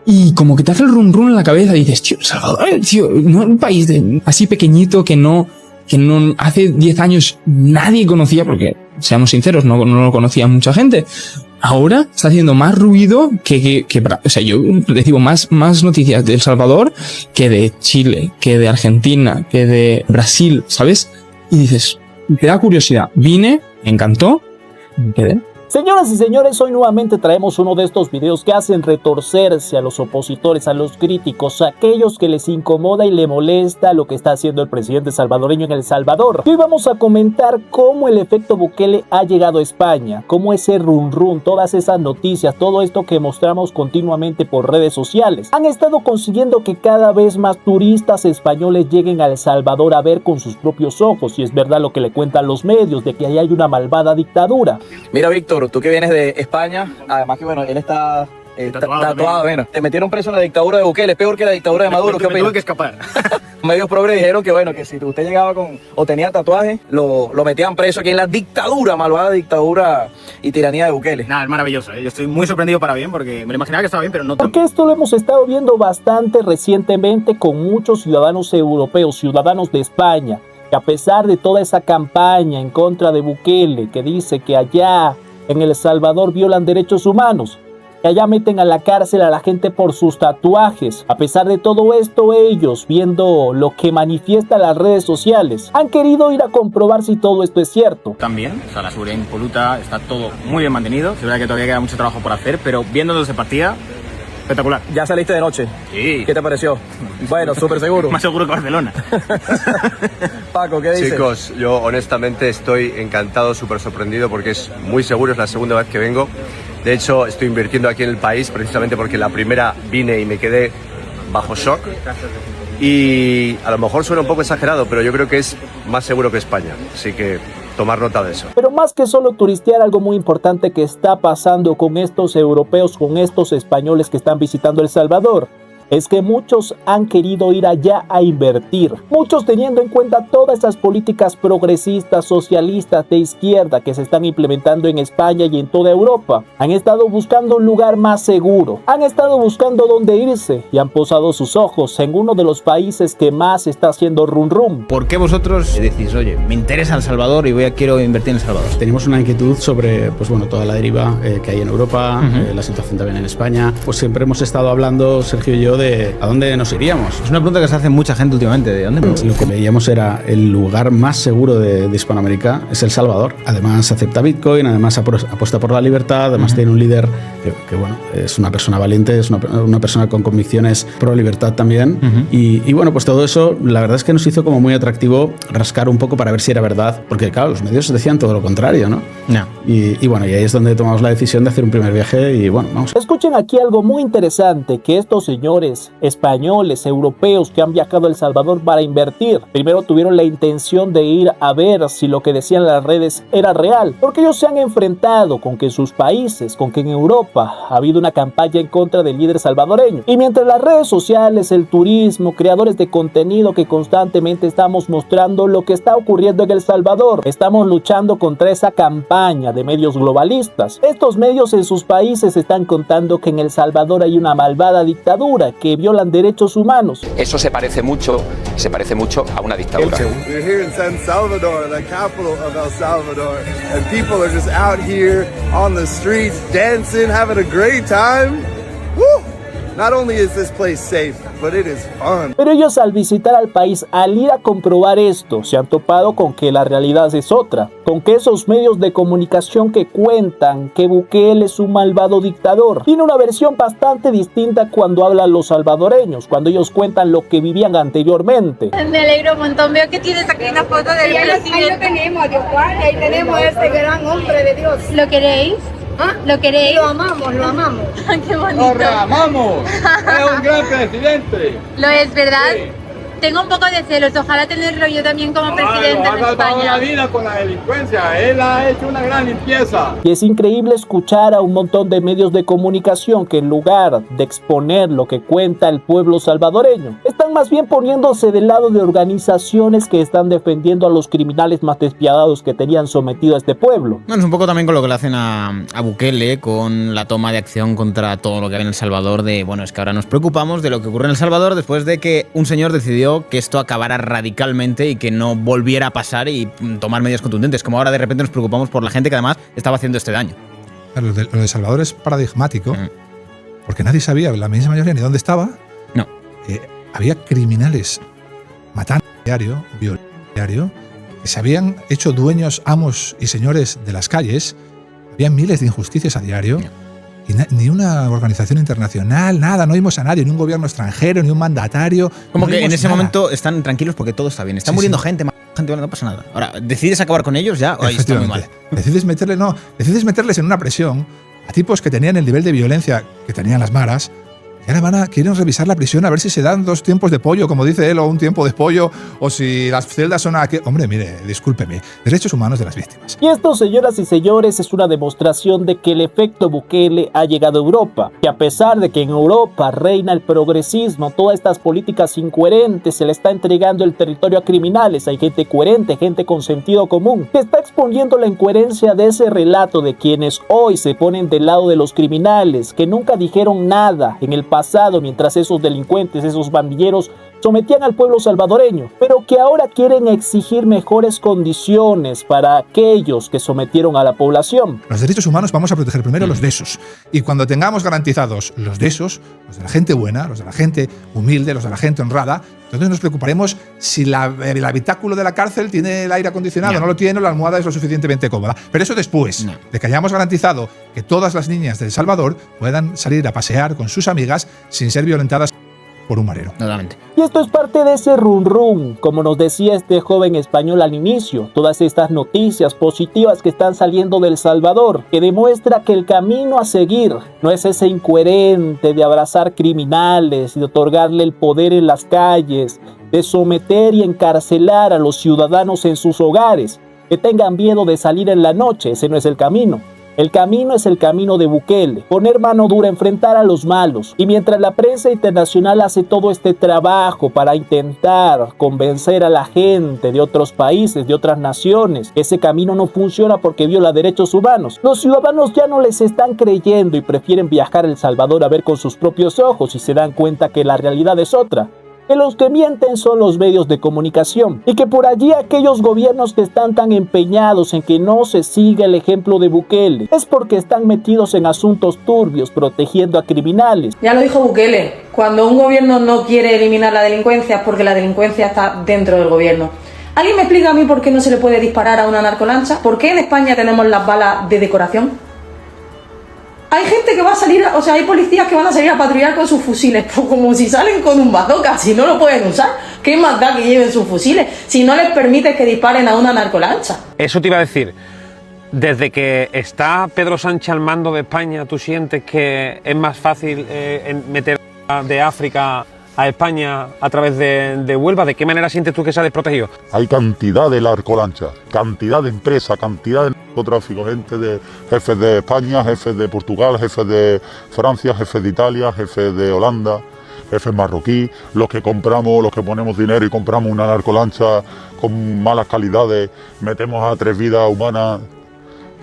y como que te hace el run run en la cabeza y dices, tío, El Salvador, tío, no un país así pequeñito que no hace 10 años nadie conocía, porque seamos sinceros, no lo conocía mucha gente. Ahora está haciendo más ruido que o sea, yo recibo más noticias de El Salvador que de Chile, que de Argentina, que de Brasil, ¿sabes? Y dices, te da curiosidad. Vine, me encantó, me quedé. Señoras y señores, hoy nuevamente traemos uno de estos videos que hacen retorcerse a los opositores, a los críticos, a aquellos que les incomoda y le molesta lo que está haciendo el presidente salvadoreño en El Salvador. Y hoy vamos a comentar cómo el efecto Bukele ha llegado a España, cómo ese run run, todas esas noticias, todo esto que mostramos continuamente por redes sociales, han estado consiguiendo que cada vez más turistas españoles lleguen a El Salvador a ver con sus propios ojos, y es verdad lo que le cuentan los medios, de que ahí hay una malvada dictadura. Mira, Víctor, tú que vienes de España, además que bueno, él está tatuado, bueno, te metieron preso en la dictadura de Bukele, peor que la dictadura de Maduro. ¿Qué opinas? Tuve que escapar. Medios progres dijeron que bueno, que si usted llegaba con o tenía tatuaje, lo metían preso aquí en la dictadura, malvada dictadura y tiranía de Bukele. Nada, es maravilloso, ¿eh? Yo estoy muy sorprendido para bien, porque me lo imaginaba que estaba bien, pero no tan Porque bien. esto lo hemos estado viendo bastante recientemente con muchos ciudadanos europeos, ciudadanos de España, que a pesar de toda esa campaña en contra de Bukele, que dice que allá en El Salvador violan derechos humanos, que allá meten a la cárcel a la gente por sus tatuajes. A pesar de todo esto, ellos, viendo lo que manifiestan las redes sociales, han querido ir a comprobar si todo esto es cierto. También, o sea, la seguridad impoluta, está todo muy bien mantenido. Es verdad que todavía queda mucho trabajo por hacer, pero viendo dónde se partía, espectacular. ¿Ya saliste de noche? Sí. ¿Qué te pareció? Bueno, súper seguro. Más seguro que Barcelona. Paco, ¿qué dices? Chicos, yo honestamente estoy encantado, súper sorprendido porque es muy seguro, es la segunda vez que vengo. De hecho, estoy invirtiendo aquí en el país precisamente porque la primera vine y me quedé bajo shock. Y a lo mejor suena un poco exagerado, pero yo creo que es más seguro que España. Así que tomar nota de eso. Pero más que solo turistear, algo muy importante que está pasando con estos europeos, con estos españoles que están visitando El Salvador, es que muchos han querido ir allá a invertir. Muchos teniendo en cuenta todas esas políticas progresistas, socialistas, de izquierda que se están implementando en España y en toda Europa. Han estado buscando un lugar más seguro. Han estado buscando dónde irse y han posado sus ojos en uno de los países que más está haciendo run run. ¿Por qué vosotros decís, oye, me interesa El Salvador y quiero invertir en El Salvador? Tenemos una inquietud sobre, pues bueno, toda la deriva que hay en Europa, la situación también en España. Pues siempre hemos estado hablando, Sergio y yo, de a dónde nos iríamos. Es una pregunta que se hace mucha gente últimamente, ¿de dónde? Lo que veíamos era el lugar más seguro de Hispanoamérica es El Salvador. Además acepta Bitcoin, además apuesta por la libertad, además tiene un líder que bueno, es una persona valiente, es una persona con convicciones pro libertad también. Y bueno, pues todo eso, la verdad es que nos hizo como muy atractivo rascar un poco para ver si era verdad, porque claro, los medios decían todo lo contrario, ¿no? No. Y bueno, y ahí es donde tomamos la decisión de hacer un primer viaje y bueno, vamos. Escuchen aquí algo muy interesante, que estos señores españoles, europeos que han viajado a El Salvador para invertir, primero tuvieron la intención de ir a ver si lo que decían las redes era real, porque ellos se han enfrentado con que en sus países, con que en Europa ha habido una campaña en contra del líder salvadoreño. Y mientras las redes sociales, el turismo, creadores de contenido que constantemente estamos mostrando lo que está ocurriendo en El Salvador, estamos luchando contra esa campaña de medios globalistas. Estos medios en sus países están contando que en El Salvador hay una malvada dictadura que violan derechos humanos. Eso se parece mucho a una dictadura. We're here in San Salvador, the capital of El Salvador, and people are just out here on the streets dancing, having a great time. Woo! Not only is this place safe, but it is fun. Pero ellos al visitar al país, al ir a comprobar esto, se han topado con que la realidad es otra, con que esos medios de comunicación que cuentan que Bukele es un malvado dictador, tiene una versión bastante distinta cuando hablan los salvadoreños, cuando ellos cuentan lo que vivían anteriormente. Me alegro un montón, veo que tienes aquí una foto del presidente. Ahí lo tenemos, Dios guarde, ahí tenemos a ese gran hombre de Dios. ¿Lo queréis? ¿Ah? ¿Lo queréis? Lo amamos, lo amamos. ¡Qué bonito! ¡Lo amamos! ¡Es un gran presidente! Lo es, ¿verdad? Sí. Tengo un poco de celos, ojalá tenerlo yo también como presidente ha de salvado España. la vida con la delincuencia, él ha hecho una gran limpieza. Y es increíble escuchar a un montón de medios de comunicación que en lugar de exponer lo que cuenta el pueblo salvadoreño, están más bien poniéndose del lado de organizaciones que están defendiendo a los criminales más despiadados que tenían sometido a este pueblo. Bueno, es un poco también con lo que le hacen a Bukele con la toma de acción contra todo lo que hay en El Salvador de, bueno, es que ahora nos preocupamos de lo que ocurre en El Salvador después de que un señor decidió que esto acabara radicalmente y que no volviera a pasar y tomar medidas contundentes, como ahora de repente nos preocupamos por la gente que además estaba haciendo este daño. Lo de Salvador es paradigmático, porque nadie sabía, la misma mayoría, ni dónde estaba. No. Había criminales matando diario, violando diario, que se habían hecho dueños, amos y señores de las calles. Había miles de injusticias a diario. Y ni una organización internacional, nada, no vimos a nadie, ni un gobierno extranjero, ni un mandatario. Como que en ese momento están tranquilos porque todo está bien. Está muriendo gente, no pasa nada. Ahora, ¿decides acabar con ellos ya? Ahí está muy mal. Decides meterles en una presión a tipos que tenían el nivel de violencia que tenían las maras. Y ahora quieren revisar la prisión a ver si se dan 2 tiempos de pollo, como dice él, o un tiempo de pollo, o si las celdas son aquí. Hombre, mire, discúlpeme, derechos humanos de las víctimas. Y esto, señoras y señores, es una demostración de que el efecto Bukele ha llegado a Europa, que a pesar de que en Europa reina el progresismo, todas estas políticas incoherentes, se le está entregando el territorio a criminales. Hay gente coherente, gente con sentido común, que está exponiendo la incoherencia de ese relato de quienes hoy se ponen del lado de los criminales, que nunca dijeron nada en el pasado mientras esos delincuentes, esos bandilleros sometían al pueblo salvadoreño, pero que ahora quieren exigir mejores condiciones para aquellos que sometieron a la población. Los derechos humanos vamos a proteger primero los de esos, y cuando tengamos garantizados los de esos, los de la gente buena, los de la gente humilde, los de la gente honrada, entonces nos preocuparemos si el habitáculo de la cárcel tiene el aire acondicionado, no lo tiene, o la almohada es lo suficientemente cómoda. Pero eso después de que hayamos garantizado que todas las niñas de El Salvador puedan salir a pasear con sus amigas sin ser violentadas por un marero. Totalmente. Y esto es parte de ese rum, como nos decía este joven español al inicio, todas estas noticias positivas que están saliendo de El Salvador, que demuestra que el camino a seguir no es ese incoherente de abrazar criminales y de otorgarle el poder en las calles, de someter y encarcelar a los ciudadanos en sus hogares, que tengan miedo de salir en la noche. Ese no es el camino. El camino es el camino de Bukele, poner mano dura, enfrentar a los malos. Y mientras la prensa internacional hace todo este trabajo para intentar convencer a la gente de otros países, de otras naciones, ese camino no funciona porque viola derechos humanos, los ciudadanos ya no les están creyendo y prefieren viajar a El Salvador a ver con sus propios ojos y se dan cuenta que la realidad es otra. Que los que mienten son los medios de comunicación y que por allí aquellos gobiernos que están tan empeñados en que no se siga el ejemplo de Bukele es porque están metidos en asuntos turbios protegiendo a criminales. Ya lo dijo Bukele, cuando un gobierno no quiere eliminar la delincuencia es porque la delincuencia está dentro del gobierno. ¿Alguien me explica a mí por qué no se le puede disparar a una narcolancha? ¿Por qué en España tenemos las balas de decoración? Hay gente que va a salir, o sea, hay policías que van a salir a patrullar con sus fusiles, pues como si salen con un bazooka, si no lo pueden usar. ¿Qué más da que lleven sus fusiles si no les permite que disparen a una narcolancha? Eso te iba a decir. Desde que está Pedro Sánchez al mando de España, ¿tú sientes que es más fácil meter de África a España a través de Huelva? ¿De qué manera sientes tú que se ha desprotegido? Hay cantidad de narcolanchas, cantidad de empresas, cantidad de narcotráfico, gente de jefes de España, jefes de Portugal, jefes de Francia, jefes de Italia, jefes de Holanda, jefes marroquí, los que compramos, los que ponemos dinero y compramos una narcolancha con malas calidades, metemos a 3 vidas humanas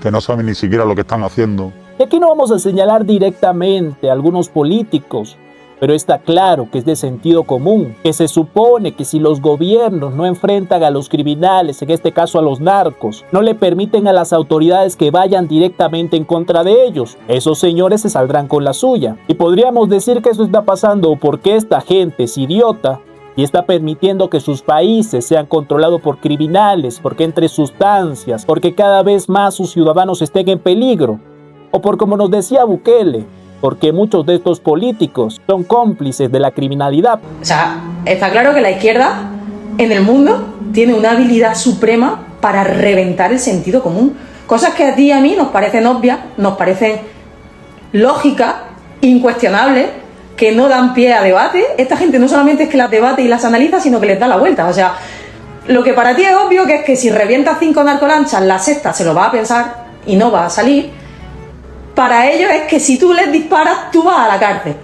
que no saben ni siquiera lo que están haciendo. Y aquí no vamos a señalar directamente a algunos políticos, pero está claro que es de sentido común, que se supone que si los gobiernos no enfrentan a los criminales, en este caso a los narcos, no le permiten a las autoridades que vayan directamente en contra de ellos, esos señores se saldrán con la suya. Y podríamos decir que eso está pasando porque esta gente es idiota y está permitiendo que sus países sean controlados por criminales, porque entre sustancias, porque cada vez más sus ciudadanos estén en peligro, o por como nos decía Bukele, porque muchos de estos políticos son cómplices de la criminalidad. O sea, está claro que la izquierda en el mundo tiene una habilidad suprema para reventar el sentido común. Cosas que a ti y a mí nos parecen obvias, nos parecen lógicas, incuestionables, que no dan pie a debate. Esta gente no solamente es que las debate y las analiza, sino que les da la vuelta. O sea, lo que para ti es obvio, que es que si revientas 5 narcolanchas, la sexta se lo va a pensar y no va a salir. Para ellos es que si tú les disparas, tú vas a la cárcel.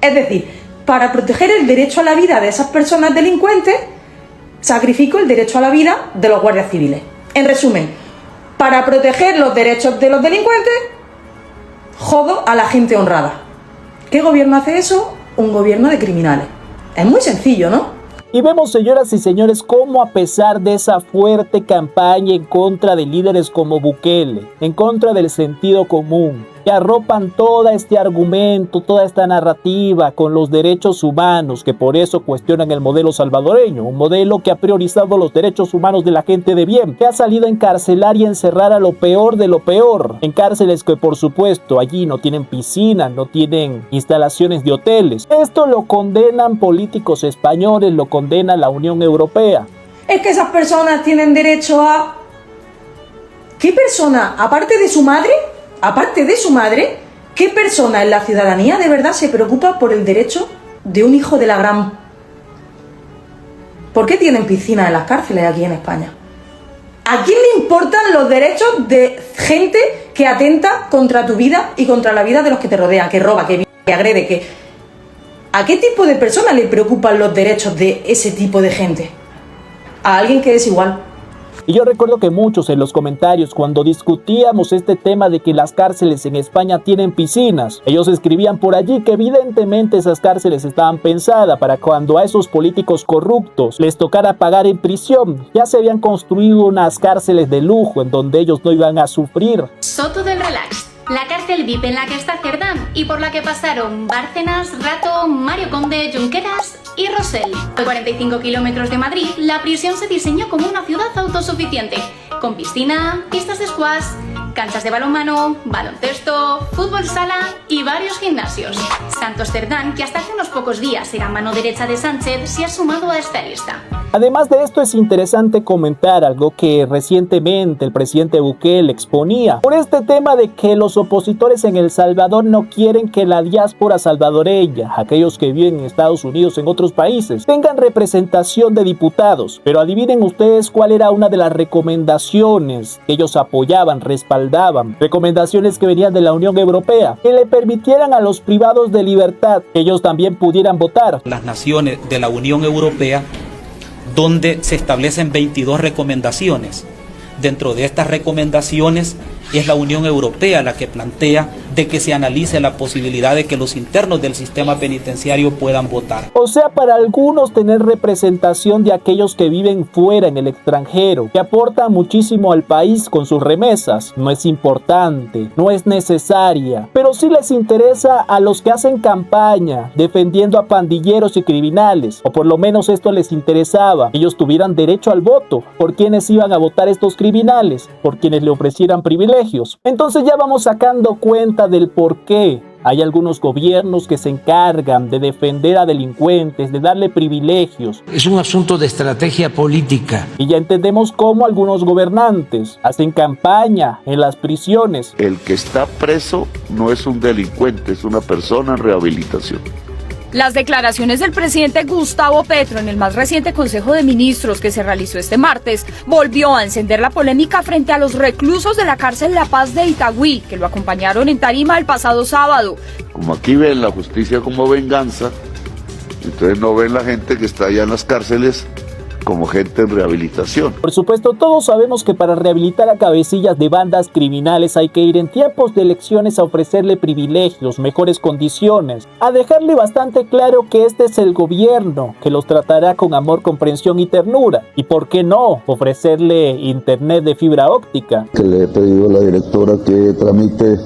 Es decir, para proteger el derecho a la vida de esas personas delincuentes, sacrifico el derecho a la vida de los guardias civiles. En resumen, para proteger los derechos de los delincuentes, jodo a la gente honrada. ¿Qué gobierno hace eso? Un gobierno de criminales. Es muy sencillo, ¿no? Y vemos, señoras y señores, cómo a pesar de esa fuerte campaña en contra de líderes como Bukele, en contra del sentido común, que arropan todo este argumento, toda esta narrativa con los derechos humanos, que por eso cuestionan el modelo salvadoreño, un modelo que ha priorizado los derechos humanos de la gente de bien, que ha salido a encarcelar y encerrar a lo peor de lo peor, en cárceles que por supuesto allí no tienen piscinas, no tienen instalaciones de hoteles. Esto lo condenan políticos españoles, lo condena la Unión Europea. Es que esas personas tienen derecho a... ¿Qué persona, aparte de su madre, qué persona en la ciudadanía de verdad se preocupa por el derecho de un hijo de la gran... ¿Por qué tienen piscina en las cárceles aquí en España? ¿A quién le importan los derechos de gente que atenta contra tu vida y contra la vida de los que te rodean, que roba, que agrede, que... ¿A qué tipo de personas le preocupan los derechos de ese tipo de gente? A alguien que es igual. Y yo recuerdo que muchos en los comentarios, cuando discutíamos este tema de que las cárceles en España tienen piscinas, ellos escribían por allí que evidentemente esas cárceles estaban pensadas para cuando a esos políticos corruptos les tocara pagar en prisión. Ya se habían construido unas cárceles de lujo en donde ellos no iban a sufrir. Soto del Relax, la cárcel VIP en la que está Cerdán y por la que pasaron Bárcenas, Rato, Mario Conde, Junqueras y Rosell. A 45 kilómetros de Madrid, la prisión se diseñó como una ciudad autosuficiente, con piscina, pistas de squash, canchas de balonmano, baloncesto, fútbol sala y varios gimnasios. Santos Cerdán, que hasta hace unos pocos días era mano derecha de Sánchez, se ha sumado a esta lista. Además de esto, es interesante comentar algo que recientemente el presidente Bukele exponía por este tema de que los opositores en El Salvador no quieren que la diáspora salvadoreña, aquellos que viven en Estados Unidos, en otros países, tengan representación de diputados. Pero adivinen ustedes cuál era una de las recomendaciones que ellos apoyaban, respaldaban, recomendaciones que venían de la Unión Europea, que le permitieran a los privados de libertad que ellos también pudieran votar. Las naciones de la Unión Europea, donde se establecen 22 recomendaciones. Dentro de estas recomendaciones es la Unión Europea la que plantea de que se analice la posibilidad de que los internos del sistema penitenciario puedan votar. O sea, para algunos tener representación de aquellos que viven fuera en el extranjero, que aportan muchísimo al país con sus remesas, no es importante, no es necesaria, pero sí les interesa a los que hacen campaña defendiendo a pandilleros y criminales, o por lo menos esto les interesaba, ellos tuvieran derecho al voto. ¿Por quiénes iban a votar estos criminales? Por quienes le ofrecieran privilegios. Entonces ya vamos sacando cuenta del por qué hay algunos gobiernos que se encargan de defender a delincuentes, de darle privilegios. Es un asunto de estrategia política. Y ya entendemos cómo algunos gobernantes hacen campaña en las prisiones. El que está preso no es un delincuente, es una persona en rehabilitación. Las declaraciones del presidente Gustavo Petro en el más reciente Consejo de Ministros que se realizó este martes volvió a encender la polémica frente a los reclusos de la cárcel La Paz de Itagüí, que lo acompañaron en tarima el pasado sábado. Como aquí ven la justicia como venganza, entonces no ven la gente que está allá en las cárceles como gente en rehabilitación. Por supuesto, todos sabemos que para rehabilitar a cabecillas de bandas criminales hay que ir en tiempos de elecciones a ofrecerle privilegios, mejores condiciones, a dejarle bastante claro que este es el gobierno que los tratará con amor, comprensión y ternura. Y por qué no ofrecerle internet de fibra óptica. Que le he pedido a la directora que tramite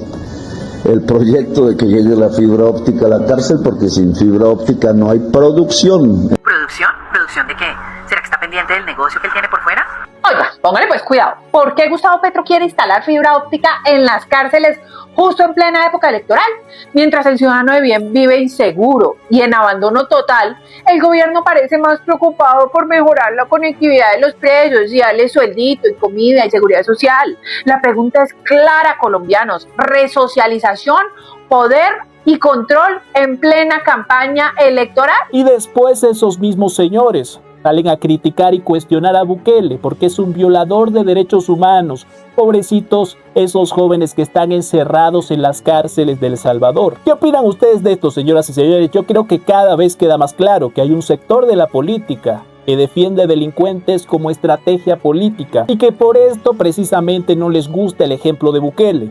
el proyecto de que llegue la fibra óptica a la cárcel, porque sin fibra óptica no hay producción. ¿Producción? ¿Producción de qué? ¿Será que está pendiente del negocio que él tiene por fuera? Oiga, póngale pues cuidado. ¿Por qué Gustavo Petro quiere instalar fibra óptica en las cárceles justo en plena época electoral? Mientras el ciudadano de bien vive inseguro y en abandono total, el gobierno parece más preocupado por mejorar la conectividad de los presos y darle sueldito y comida y seguridad social. La pregunta es clara, colombianos: resocialización, poder y control en plena campaña electoral. Y después esos mismos señores Salen a criticar y cuestionar a Bukele porque es un violador de derechos humanos. Pobrecitos esos jóvenes que están encerrados en las cárceles de El Salvador. ¿Qué opinan ustedes de esto, señoras y señores? Yo creo que cada vez queda más claro que hay un sector de la política que defiende delincuentes como estrategia política y que por esto precisamente no les gusta el ejemplo de Bukele.